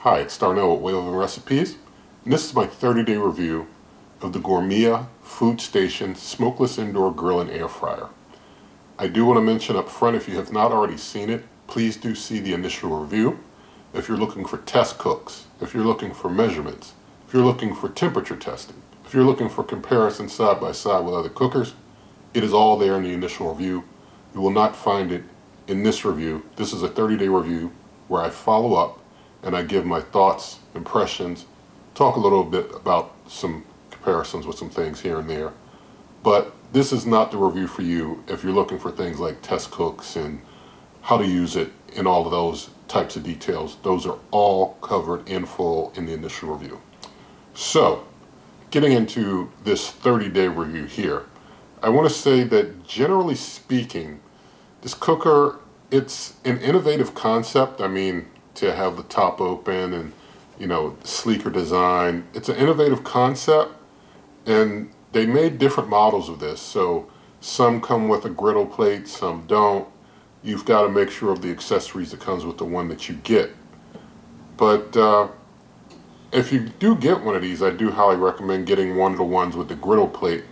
Hi, it's Darnell with Whale of Recipes, and this is my 30-day review of the Gourmia FoodStation Smokeless Indoor Grill and Air Fryer. I do want to mention up front, if you have not already seen it, please do see the initial review. If you're looking for test cooks, if you're looking for measurements, if you're looking for temperature testing, if you're looking for comparison side by side with other cookers, it is all there in the initial review. You will not find it in this review. This is a 30-day review where I follow up and I give my thoughts, impressions, talk a little bit about some comparisons with some things here and there. But this is not the review for you if you're looking for things like test cooks and how to use it and all of those types of details. Those are all covered in full in the initial review. So, getting into this 30-day review here, I want to say that generally speaking, this cooker, it's an innovative concept. I mean, to have the top open and, you know, sleeker design. It's an innovative concept, and they made different models of this. So some come with a griddle plate, some don't. You've got to make sure of the accessories that comes with the one that you get. But if you do get one of these, I do highly recommend getting one of the ones with the griddle plate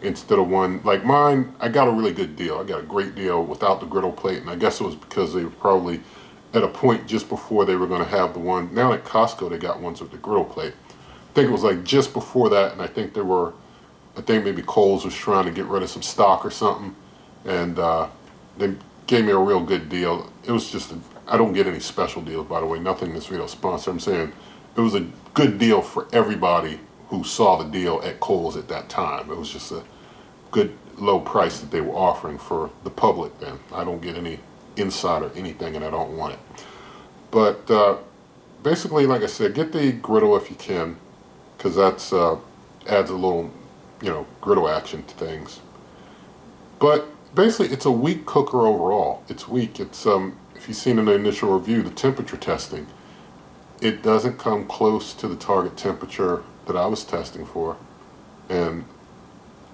instead of one like mine. I got a really good deal. I got a great deal without the griddle plate, and I guess it was because they were probably at a point just before they were going to have the one. Now at Costco they got ones with the griddle plate. I think it was like just before that, and I think maybe Kohl's was trying to get rid of some stock or something, and they gave me a real good deal. It was just I don't get any special deals, by the way, nothing this video sponsored. I'm saying it was a good deal for everybody who saw the deal at Kohl's at that time. It was just a good low price that they were offering for the public then. I don't get any inside or anything, and I don't want it. But basically, like I said, get the griddle if you can, because that's adds a little, you know, griddle action to things. But basically, it's a weak cooker overall. It's weak. It's if you've seen in the initial review, the temperature testing, it doesn't come close to the target temperature that I was testing for. And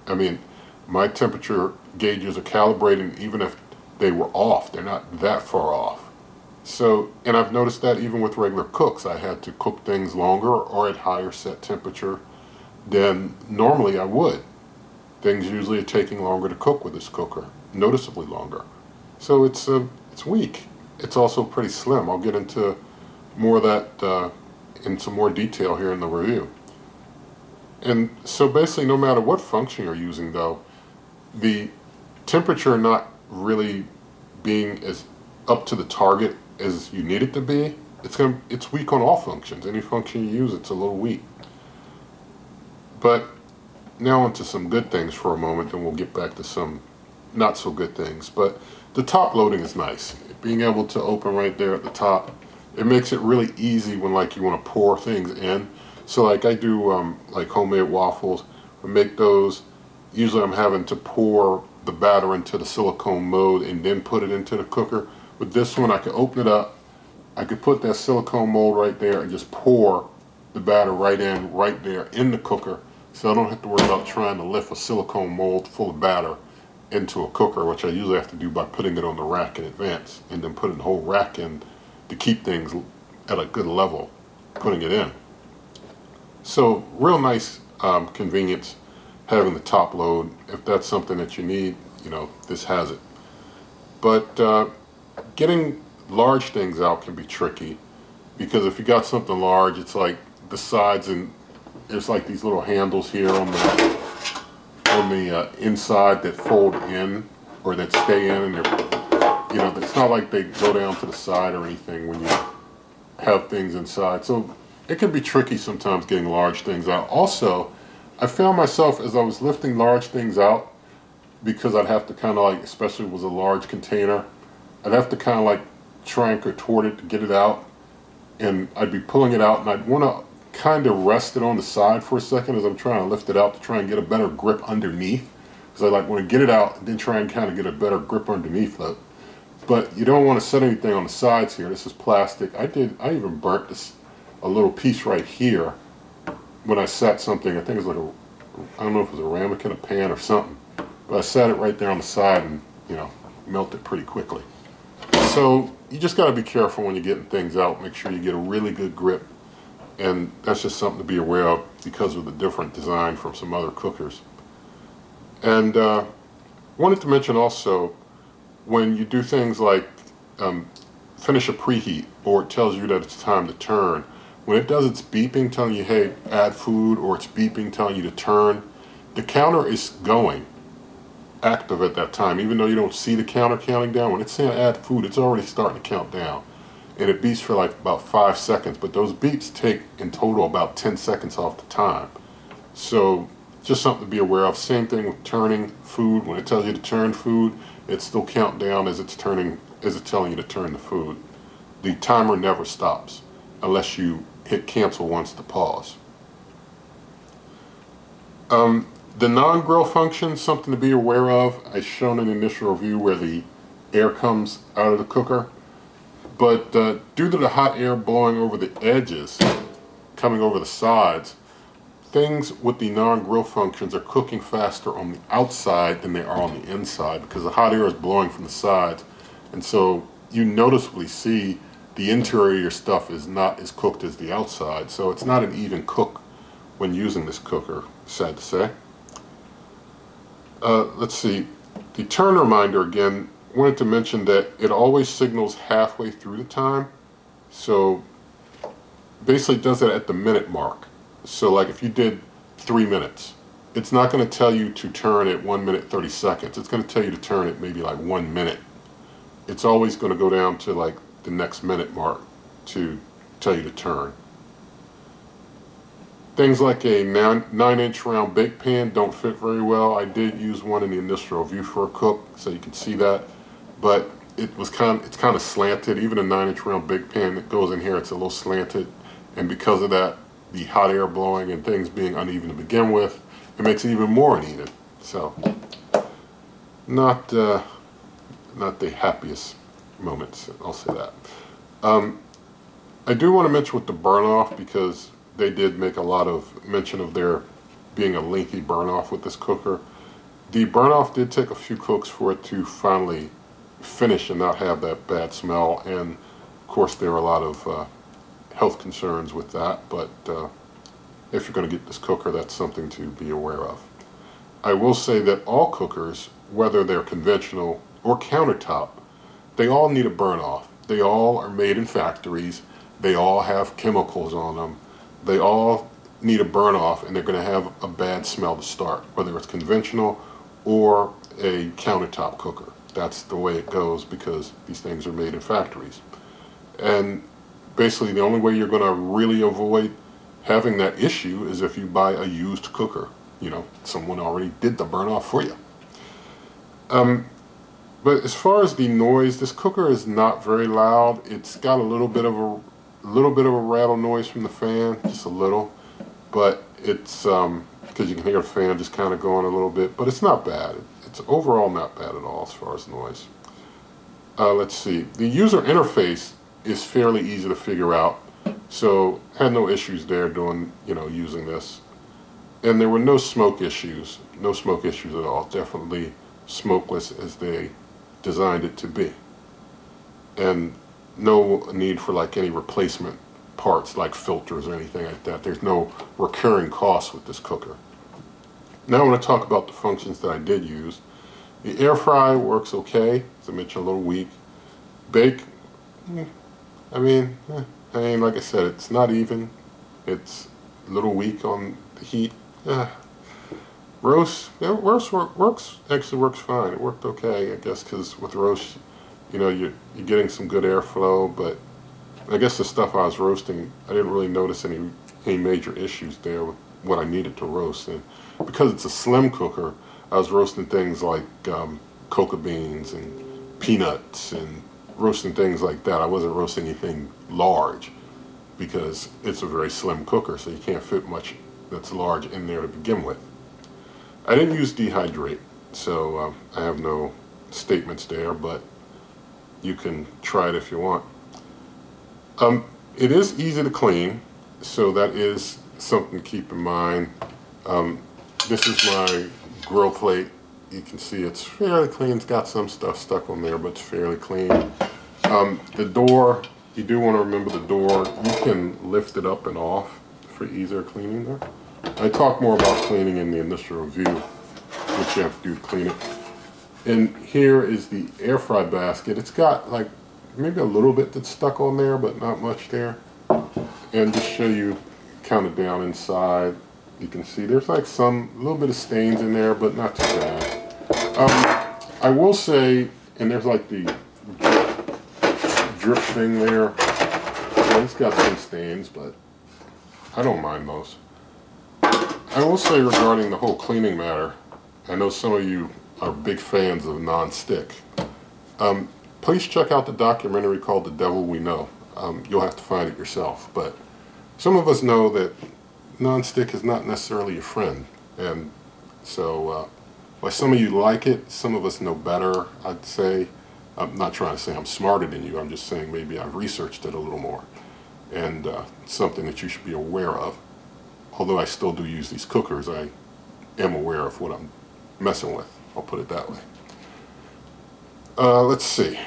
I mean, my temperature gauges are calibrated, even if they were off, they're not that far off. So, and I've noticed that even with regular cooks, I had to cook things longer or at higher set temperature than normally I would. Things usually are taking longer to cook with this cooker, noticeably longer. So it's weak. It's also pretty slim. I'll get into more of that in some more detail here in the review. And so basically, no matter what function you're using though, the temperature not really being as up to the target as you need it to be, it's weak on all functions. Any function you use, it's a little weak. But now onto some good things for a moment, and we'll get back to some not so good things. But the top loading is nice. Being able to open right there at the top, it makes it really easy when like you want to pour things in. So like I do like homemade waffles, I make those. Usually I'm having to pour the batter into the silicone mold and then put it into the cooker. With this one, I could open it up, I could put that silicone mold right there and just pour the batter right there in the cooker, so I don't have to worry about trying to lift a silicone mold full of batter into a cooker, which I usually have to do by putting it on the rack in advance and then putting the whole rack in to keep things at a good level, putting it in. So real nice convenience having the top load. If that's something that you need, you know, this has it. But getting large things out can be tricky, because if you got something large, it's like the sides, and there's like these little handles here on the inside that fold in or that stay in, and they're, you know, it's not like they go down to the side or anything when you have things inside. So it can be tricky sometimes getting large things out. Also, I found myself as I was lifting large things out, because I'd have to kind of like, especially if it was a large container, I'd have to kind of like try and contort it to get it out, and I'd be pulling it out, and I'd want to kind of rest it on the side for a second as I'm trying to lift it out to try and get a better grip underneath, because I like want to get it out and then try and kind of get a better grip underneath it. But you don't want to set anything on the sides here. This is plastic. I even burnt this a little piece right here when I set something. I think it was like I don't know if it was a ramekin in a pan or something, but I set it right there on the side and, you know, melted pretty quickly. So you just got to be careful when you're getting things out. Make sure you get a really good grip, and that's just something to be aware of because of the different design from some other cookers. And wanted to mention also, when you do things like finish a preheat, or it tells you that it's time to turn, when it does its beeping telling you, hey, add food, or it's beeping telling you to turn, the counter is going active at that time. Even though you don't see the counter counting down, when it's saying add food, it's already starting to count down. And it beeps for like about 5 seconds, but those beeps take in total about 10 seconds off the time. So just something to be aware of. Same thing with turning food. When it tells you to turn food, it's still counting down as it's telling you to turn the food. The timer never stops unless you hit cancel once to pause. The non-grill function, something to be aware of. I've shown an initial review where the air comes out of the cooker, but due to the hot air blowing over the edges, coming over the sides, things with the non-grill functions are cooking faster on the outside than they are on the inside because the hot air is blowing from the sides, and so you noticeably see the interior of your stuff is not as cooked as the outside, so it's not an even cook when using this cooker, sad to say. Let's see, the turn reminder again, wanted to mention that it always signals halfway through the time, so basically it does that at the minute mark. So like if you did 3 minutes, it's not going to tell you to turn at 1 minute 30 seconds. It's going to tell you to turn at maybe like 1 minute. It's always going to go down to like the next minute mark to tell you to turn. Things like a 9-inch round bake pan don't fit very well. I did use one in the initial review for a cook, so you can see that. But it's kind of slanted. Even a 9-inch round bake pan that goes in here, it's a little slanted. And because of that, the hot air blowing and things being uneven to begin with, it makes it even more uneven. So, not the happiest moments, I'll say that. I do want to mention with the burn off, because they did make a lot of mention of there being a lengthy burn off with this cooker. The burn off did take a few cooks for it to finally finish and not have that bad smell, and of course there are a lot of health concerns with that, but if you're going to get this cooker, that's something to be aware of. I will say that all cookers, whether they're conventional or countertop, they all need a burn off. They all are made in factories. They all have chemicals on them. They all need a burn off, and they're going to have a bad smell to start, whether it's conventional or a countertop cooker. That's the way it goes because these things are made in factories. And basically the only way you're going to really avoid having that issue is if you buy a used cooker. You know, someone already did the burn off for you. But as far as the noise, this cooker is not very loud. It's got a little bit of a rattle noise from the fan, just a little, but it's because you can hear the fan just kind of going a little bit, but it's not bad. It's overall not bad at all as far as noise. Let's see, the user interface is fairly easy to figure out, so had no issues there using this, and there were no smoke issues at all. Definitely smokeless as they designed it to be, and no need for like any replacement parts like filters or anything like that. There's no recurring costs with this cooker. Now I want to talk about the functions that I did use. The air fry works okay, as I mentioned, a little weak. Bake, I mean, like I said, it's not even. It's a little weak on the heat. Roast, actually works fine. It worked okay, I guess, because with roast, you're getting some good airflow, but I guess the stuff I was roasting, I didn't really notice any major issues there with what I needed to roast. And because it's a slim cooker, I was roasting things like cocoa beans and peanuts and roasting things like that. I wasn't roasting anything large because it's a very slim cooker, so you can't fit much that's large in there to begin with. I didn't use dehydrate, so I have no statements there, but you can try it if you want. It is easy to clean, so that is something to keep in mind. This is my grill plate. You can see it's fairly clean. It's got some stuff stuck on there, but it's fairly clean. The door, you do want to remember the door, you can lift it up and off for easier cleaning there. I talk more about cleaning in the initial review, what you have to do to clean it. And here is the air fry basket. It's got like maybe a little bit that's stuck on there, but not much there. And just show you, count it down inside. You can see there's like a little bit of stains in there, but not too bad. I will say, and there's like the drip thing there. Well, it's got some stains, but I don't mind those. I will say regarding the whole cleaning matter, I know some of you are big fans of non-stick. Please check out the documentary called The Devil We Know. You'll have to find it yourself, but some of us know that non-stick is not necessarily your friend, and so while some of you like it, some of us know better, I'd say. I'm not trying to say I'm smarter than you, I'm just saying maybe I've researched it a little more, and something that you should be aware of. Although I still do use these cookers, I am aware of what I'm messing with, I'll put it that way. Let's see.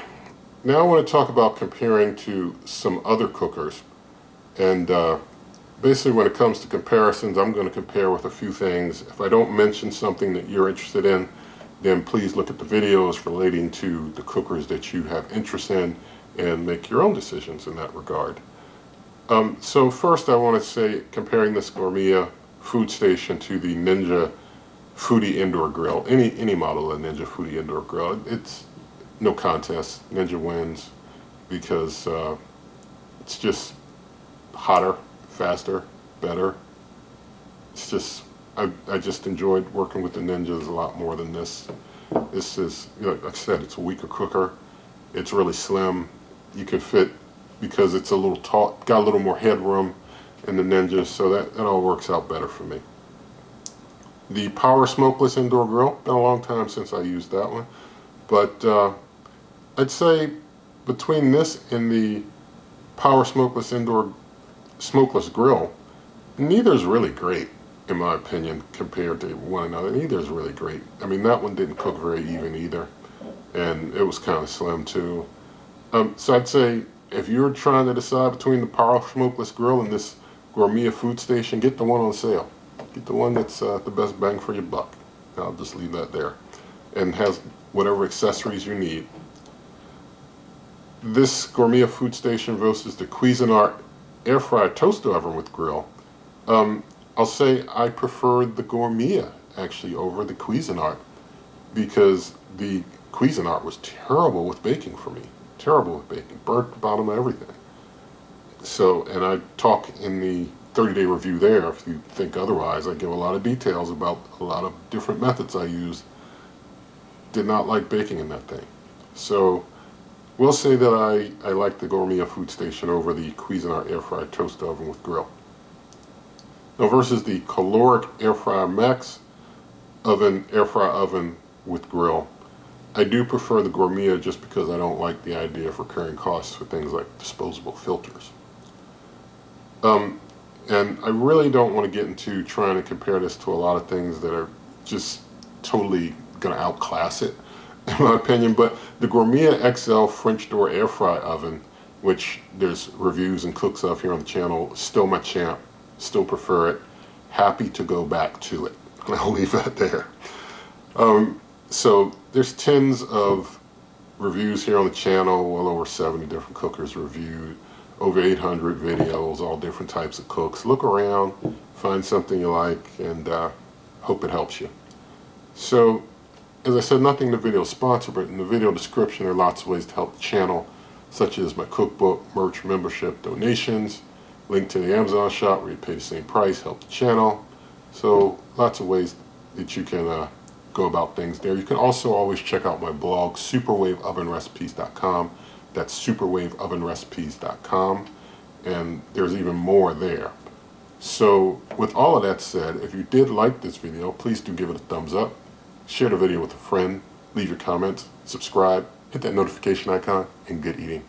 Now I want to talk about comparing to some other cookers, and basically when it comes to comparisons, I'm going to compare with a few things. If I don't mention something that you're interested in, then please look at the videos relating to the cookers that you have interest in and make your own decisions in that regard. So first I want to say, comparing this Gourmia FoodStation to the Ninja Foodie Indoor Grill, any model of Ninja Foodie Indoor Grill, it's no contest. Ninja wins because it's just hotter, faster, better. It's just, I just enjoyed working with the Ninjas a lot more than this. This is, like I said, it's a weaker cooker. It's really slim. You can fit, because it's a little tall, got a little more headroom in the Ninja, so that all works out better for me. The Power Smokeless Indoor Grill, been a long time since I used that one, but I'd say between this and the Power Smokeless Indoor Smokeless Grill, neither is really great, in my opinion, compared to one another. Neither is really great. I mean, that one didn't cook very even either, and it was kind of slim too. So I'd say if you're trying to decide between the Power Smokeless Grill and this Gourmia FoodStation, get the one on sale. Get the one that's the best bang for your buck. I'll just leave that there, and has whatever accessories you need. This Gourmia FoodStation versus the Cuisinart air fryer toaster oven with grill. I'll say I preferred the Gourmia actually over the Cuisinart, because the Cuisinart was terrible with baking for me. Terrible with baking. Burnt the bottom of everything. So, and I talk in the 30-day review there, if you think otherwise. I give a lot of details about a lot of different methods I used. Did not like baking in that thing. So, we'll say that I like the Gourmia FoodStation over the Cuisinart air fryer toaster oven with grill. Now versus the caloric air fryer max oven, air fryer oven with grill, I do prefer the Gourmia just because I don't like the idea of recurring costs for things like disposable filters. And I really don't want to get into trying to compare this to a lot of things that are just totally going to outclass it, in my opinion. But the Gourmia XL French door air fry oven, which there's reviews and cooks of here on the channel, still my champ, still prefer it. Happy to go back to it. I'll leave that there. So there's tens of reviews here on the channel, well over 70 different cookers reviewed, over 800 videos, all different types of cooks. Look around, find something you like, and hope it helps you. So, as I said, nothing in the video is sponsored, but in the video description there are lots of ways to help the channel, such as my cookbook, merch, membership, donations, link to the Amazon shop where you pay the same price, help the channel. So lots of ways that you can go about things there. You can also always check out my blog, superwaveovenrecipes.com. That's superwaveovenrecipes.com, and there's even more there. So with all of that said, if you did like this video, please do give it a thumbs up, share the video with a friend, leave your comments, subscribe, hit that notification icon, and good eating.